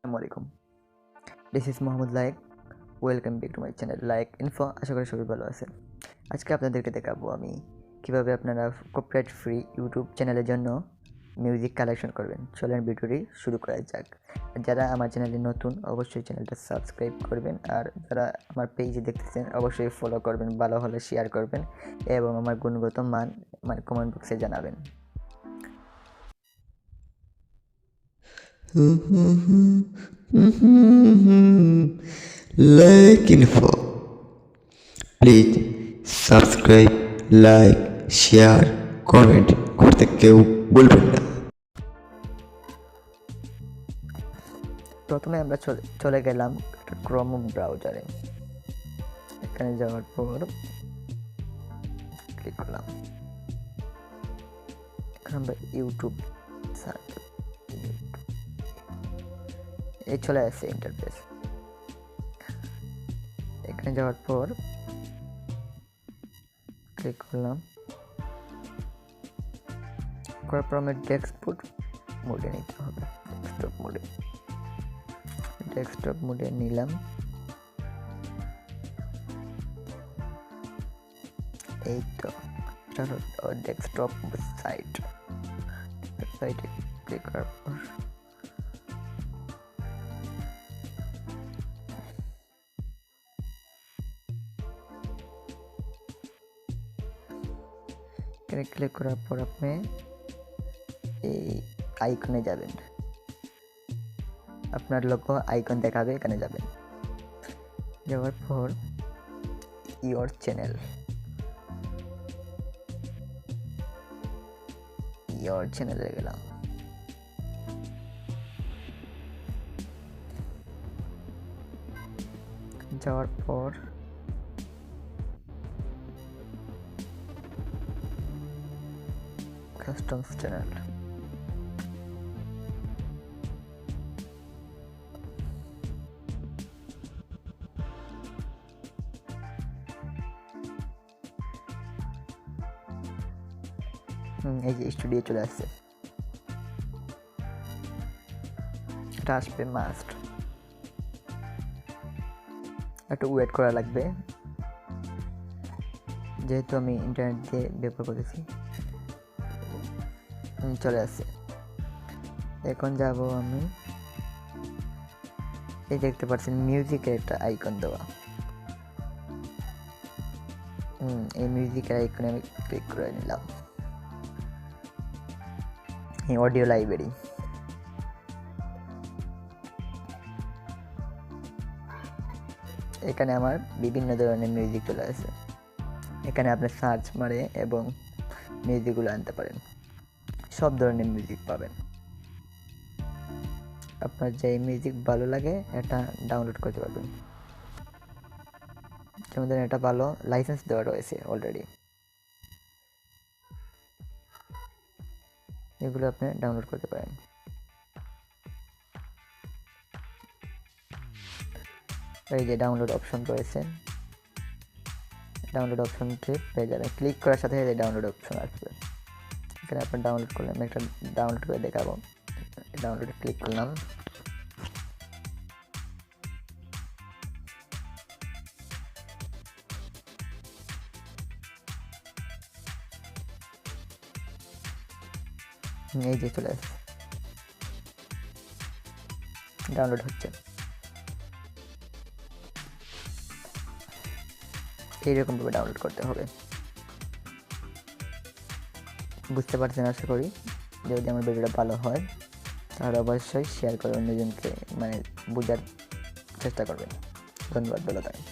আসসালামু this is Mohammad Layek. Welcome back to my channel Layek info. আশা করি সবাই ভালো আছেন। আজকে আপনাদেরকে দেখাবো আমি কিভাবে আপনারা কপিরাইট ফ্রি ইউটিউব চ্যানেলের জন্য মিউজিক কালেকশন করবেন। চলেন ভিডিওটি শুরু করা যাক। যারা আমার চ্যানেলে নতুন অবশ্যই চ্যানেলটা সাবস্ক্রাইব করবেন, আর যারা আমার পেজে দেখতেছেন অবশ্যই ফলো করবেন, ভালো হলে শেয়ার করবেন এবং আমার গুণগত মান কমেন্ট বক্সে জানাবেন। Layek info. Please subscribe, like, share, comment করতে কেউ বলবেন না। প্রথমে আমরা চলে গেলাম ক্রোম ব্রাউজারে। এখানে যাওয়ার পর ক্লিক করলাম। এখন আমরা ইউটিউব সার্চ, এই চলে আসছে ইন্টারফেস। এখানে যাওয়ার পর ক্লিক করলাম, করার পর আমার ডেস্কটপ মোডে নিতে হবে। ডেস্কটপ মোডে নিলাম। এই তো ডেস্কটপ সাইটে ক্লিক করার পর এখানে ক্লিক করার পর আপনি এই আইকনে যাবেন, আপনার লোগো আইকন দেখাবে, এখানে যাবেন। যাওয়ার পর ইওর চ্যানেলে গেলাম। যাওয়ার পর কাস্টমস চ্যানেল, এই যে স্টুডিও চলে আসছে। এটা আসবে মাস্ট, একটু ওয়েট করা লাগবে যেহেতু আমি ইন্টারনেট দিয়ে ব্যবহার করেছি। চলে আসছে। এখন যাব আমি, এই দেখতে পাচ্ছেন মিউজিকের একটা আইকন দেওয়া। এই মিউজিকের আইকনে আমি ক্লিক করে নিলাম। এই অডিও লাইব্রেরি, এখানে আমার বিভিন্ন ধরনের মিউজিক চলে আসে। এখানে আপনি সার্চ মারে এবং মিউজিকগুলো আনতে পারেন, সব ধরনের মিউজিক পাবেন। আপনার যে মিউজিক ভালো লাগে এটা ডাউনলোড করতে পারবেন। যেমন ধরেন এটা ভালো, লাইসেন্স দেওয়া রয়েছে অলরেডি, এগুলো আপনি ডাউনলোড করতে পারেন। এই যে ডাউনলোড অপশন রয়েছে, ডাউনলোড অপশনটি পেয়ে যাবেন। ক্লিক করার সাথে সাথে ডাউনলোড অপশন আসবে। এখানে আপনি ডাউনলোড করলেন, আমি একটা ডাউনলোড করে দেখাবো। ডাউনলোডে ক্লিক করলাম। এই যে চলে আসছে, ডাউনলোড হচ্ছে। এইরকমভাবে ডাউনলোড করতে হবে। বুঝতে পারছেন আশা করি। যদি আমার ভিডিওটা ভালো হয় তাহলে অবশ্যই শেয়ার করে অন্যজনকে বোঝার চেষ্টা করবেন। ধন্যবাদ, ভালো থাকেন।